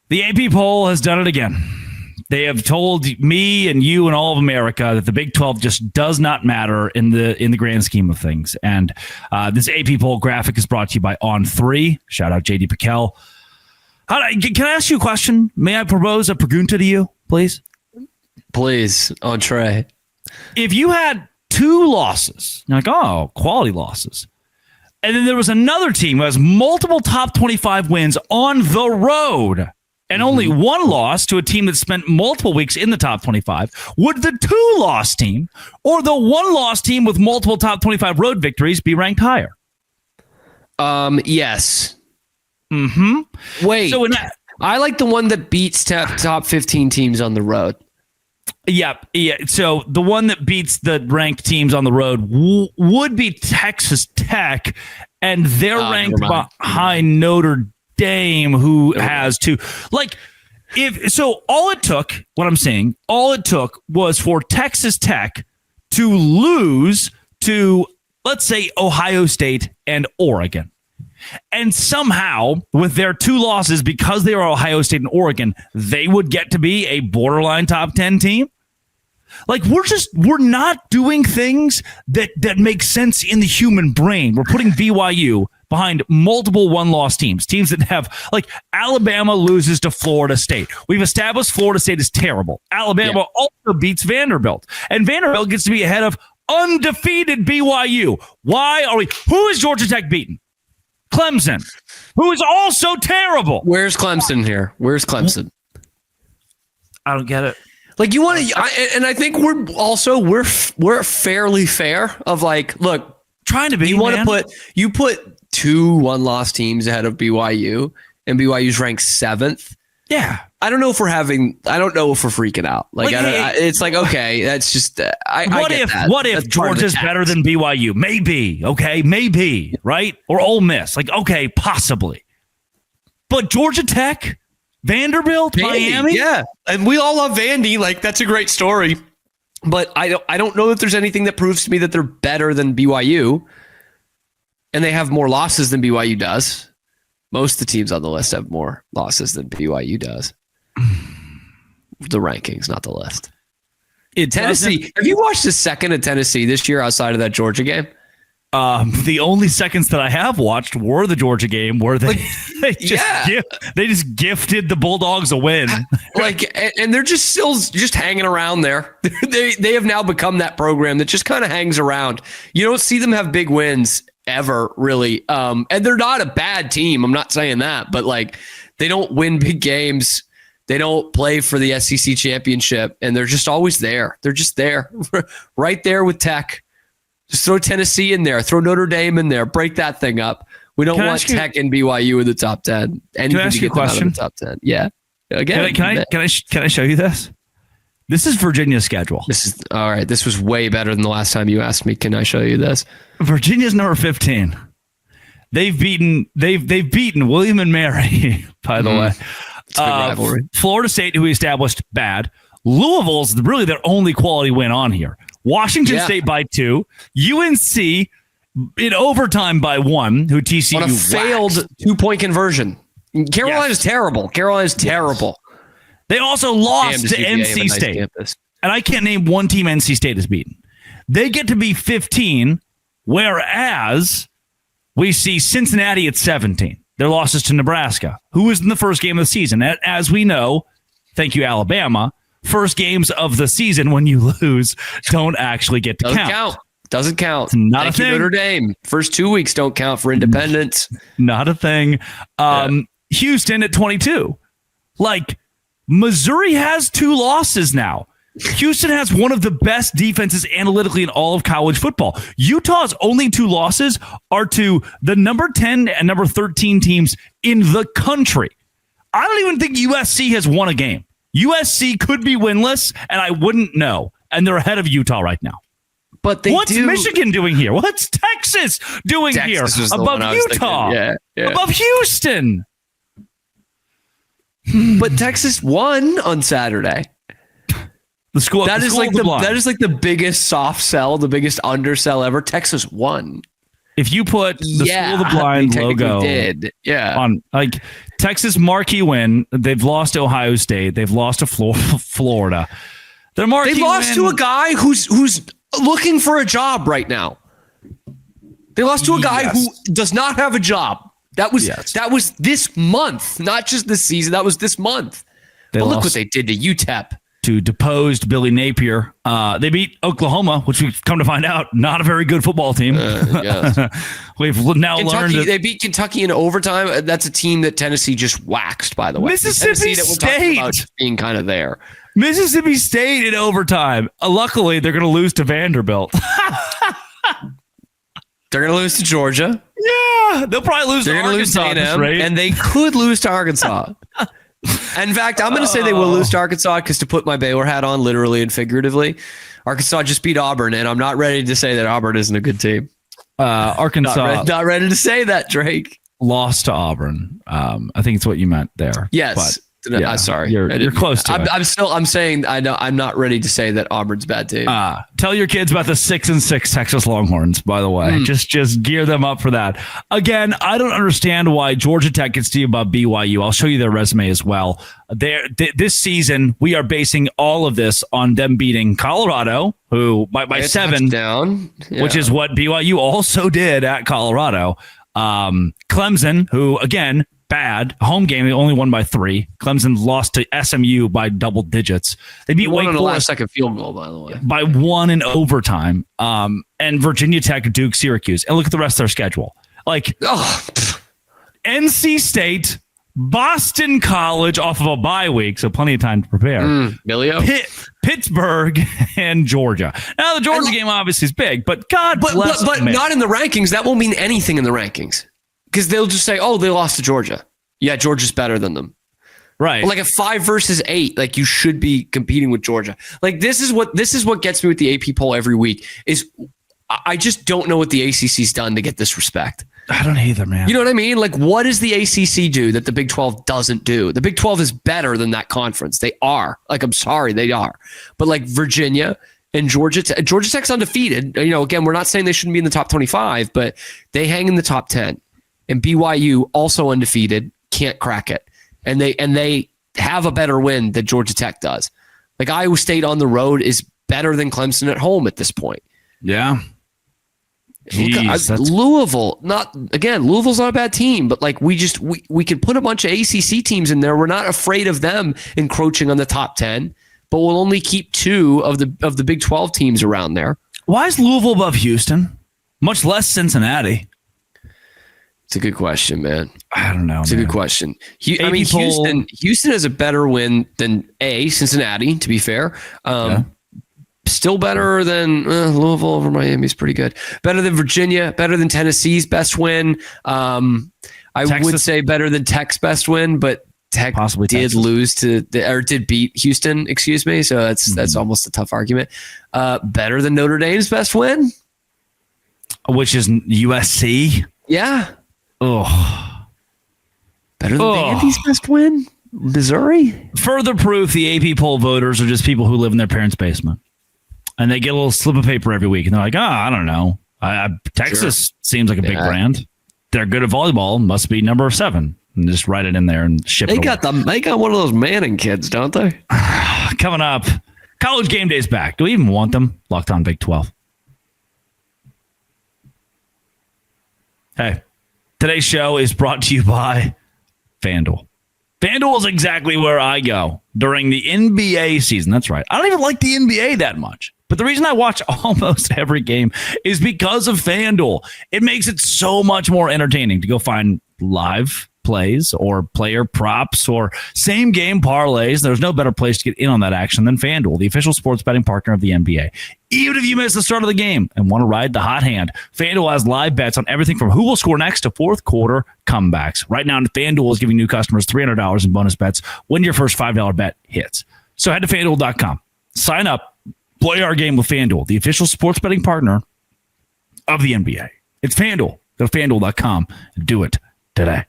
The AP poll has done it again. They have told me and you and all of America that the Big 12 just does not matter in the grand scheme of things. And this AP poll graphic is brought to you by On3. Shout out JD Piquel. Can I ask you a question? May I propose a pregunta to you, please? Please, entree. If you had 2 losses, you're like, oh, quality losses, and then there was another team who has multiple top 25 wins on the road and only 1 loss to a team that spent multiple weeks in the top 25, would the 2-loss team or the 1-loss team with multiple top 25 road victories be ranked higher? Yes. Mm-hmm. Wait, so I like the one that beats top 15 teams on the road. Yeah. So the one that beats the ranked teams on the road would be Texas Tech, and they're ranked behind Notre Dame, who has 2. All it took was for Texas Tech to lose to, let's say, Ohio State and Oregon. And somehow, with their 2 losses, because they are Ohio State and Oregon, they would get to be a borderline top 10 team. Like, we're not doing things that make sense in the human brain. We're putting BYU behind multiple 1-loss teams that have, like, Alabama loses to Florida State. We've established Florida State is terrible. Alabama also beats Vanderbilt, and Vanderbilt gets to be ahead of undefeated BYU. Who is Georgia Tech beaten? Clemson, who is also terrible. Where's Clemson here? Where's Clemson? I don't get it. Like, you want to, and I think we're fairly fair of, like, look, trying to be. You put 2 1-loss teams ahead of BYU, and BYU's ranked 7th. Yeah, I don't know if we're freaking out. Like, it's like, okay, that's just. What if Georgia's better than BYU? Maybe, okay, maybe, right? Or Ole Miss, like, okay, possibly. But Georgia Tech, Vanderbilt, Miami, yeah, and we all love Vandy. Like, that's a great story. But I don't know that there's anything that proves to me that they're better than BYU, and they have more losses than BYU does. Most of the teams on the list have more losses than BYU does. The rankings, not the list. Tennessee. Have you watched the second of Tennessee this year outside of that Georgia game? The only seconds that I have watched were the Georgia game where they just gifted the Bulldogs a win. And they're just still hanging around there. They have now become that program that just kind of hangs around. You don't see them have big wins ever, really. And they're not a bad team. I'm not saying that, but, like, they don't win big games. They don't play for the SEC championship, and they're just always there. They're just there, right there with Tech. Just throw Tennessee in there. Throw Notre Dame in there. Break that thing up. We don't want Tech and BYU in the top 10. Can I ask you a question? Top 10. Yeah. Again, can I show you this? This is Virginia's schedule. This is all right. This was way better than the last time you asked me. Can I show you this? Virginia's number 15. They've beaten William and Mary, by the way. It's a good rivalry. Florida State, who we established, bad. Louisville's really their only quality win on here. Washington State by 2. UNC in overtime by 1, who TCU on a failed 2-point conversion. Carolina's terrible. Carolina's terrible. They also lost to NC State. And I can't name one team NC State has beaten. They get to be 15, whereas we see Cincinnati at 17. Their losses to Nebraska, who was in the first game of the season. As we know, thank you, Alabama, first games of the season when you lose don't actually get to count. Doesn't count. It's not thank a thing. You, Notre Dame. First 2 weeks don't count for independence. Not a thing. Houston at 22. Like, Missouri has 2 losses now. Houston has one of the best defenses analytically in all of college football. Utah's only 2 losses are to the number 10 and number 13 teams in the country. I don't even think USC has won a game. USC could be winless, and I wouldn't know. And they're ahead of Utah right now. But what's Michigan doing here? What's Texas doing here? Above Utah. Above Houston. But Texas won on Saturday. That is like the biggest soft sell, the biggest undersell ever. Texas won. If you put the School of the Blind logo on, like, Texas marquee win, they've lost to Ohio State, they've lost to Florida. They've lost to a guy who's looking for a job right now. They lost to a guy who does not have a job. That was this month, not just this season. That was this month. But look what they did to UTEP. To deposed Billy Napier. They beat Oklahoma, which we've come to find out, not a very good football team. We've now learned that they beat Kentucky in overtime. That's a team that Tennessee just waxed, by the way. Mississippi State about being kind of there. Mississippi State in overtime. Luckily, they're going to lose to Vanderbilt. They're going to lose to Georgia. Yeah, they'll probably lose to Arkansas. And they could lose to Arkansas. In fact, I'm going to say they will lose to Arkansas because, to put my Baylor hat on, literally and figuratively, Arkansas just beat Auburn, and I'm not ready to say that Auburn isn't a good team. Arkansas not ready to say that, Drake. Lost to Auburn. I think it's what you meant there. Yes. I'm sorry. You're close to it. I'm saying I'm not ready to say that Auburn's a bad team. Tell your kids about the 6-6 Texas Longhorns, by the way. Just gear them up for that. Again, I don't understand why Georgia Tech gets to you about BYU. I'll show you their resume as well. This season, we are basing all of this on them beating Colorado, who by 7 down, which is what BYU also did at Colorado. Clemson, who again, bad home game. They only won by 3. Clemson lost to SMU by double digits. They beat Wake Forest, the last second field goal, by the way, by 1 in overtime. And Virginia Tech, Duke, Syracuse. And look at the rest of their schedule. NC State, Boston College off of a bye week, so plenty of time to prepare. Pittsburgh and Georgia. Now the Georgia game obviously is big, but but not in the rankings. That won't mean anything in the rankings. Because they'll just say, they lost to Georgia. Yeah, Georgia's better than them. Right. Like a 5 versus 8, like you should be competing with Georgia. Like this is what gets me with the AP poll every week is I just don't know what the ACC's done to get this respect. I don't either, man. You know what I mean? Like, what does the ACC do that the Big 12 doesn't do? The Big 12 is better than that conference. They are. Like, I'm sorry, they are. But like Virginia and Georgia Tech's undefeated. You know, again, we're not saying they shouldn't be in the top 25, but they hang in the top 10. And BYU, also undefeated, can't crack it. And they have a better win than Georgia Tech does. Like, Iowa State on the road is better than Clemson at home at this point. Yeah. Louisville, Louisville's not a bad team, but like we could put a bunch of ACC teams in there. We're not afraid of them encroaching on the top 10, but we'll only keep 2 of the Big 12 teams around there. Why is Louisville above Houston? Much less Cincinnati. It's a good question, man. I don't know. It's a good question. Houston has a better win than Cincinnati, to be fair. Still better than Louisville over Miami is pretty good. Better than Virginia, better than Tennessee's best win. I would say better than Tech's best win, but Tech did beat Houston, excuse me. So that's almost a tough argument. Better than Notre Dame's best win, which is USC. Yeah. Oh, better than Vandy's best win, Missouri. Further proof the AP poll voters are just people who live in their parents' basement, and they get a little slip of paper every week, and they're like, I don't know. Texas seems like a big brand. They're good at volleyball. Must be number 7. And just write it in there and ship it. They got one of those Manning kids, don't they? Coming up, College Game Day's back. Do we even want them? Locked on Big 12. Hey, today's show is brought to you by FanDuel. FanDuel is exactly where I go during the NBA season. That's right. I don't even like the NBA that much. But the reason I watch almost every game is because of FanDuel. It makes it so much more entertaining to go find live plays or player props or same game parlays. There's no better place to get in on that action than FanDuel, the official sports betting partner of the NBA. Even if you miss the start of the game and want to ride the hot hand, FanDuel has live bets on everything from who will score next to fourth quarter comebacks. Right now, FanDuel is giving new customers $300 in bonus bets when your first $5 bet hits. So head to FanDuel.com, sign up, play our game with FanDuel, the official sports betting partner of the NBA. It's FanDuel. Go to FanDuel.com and do it today.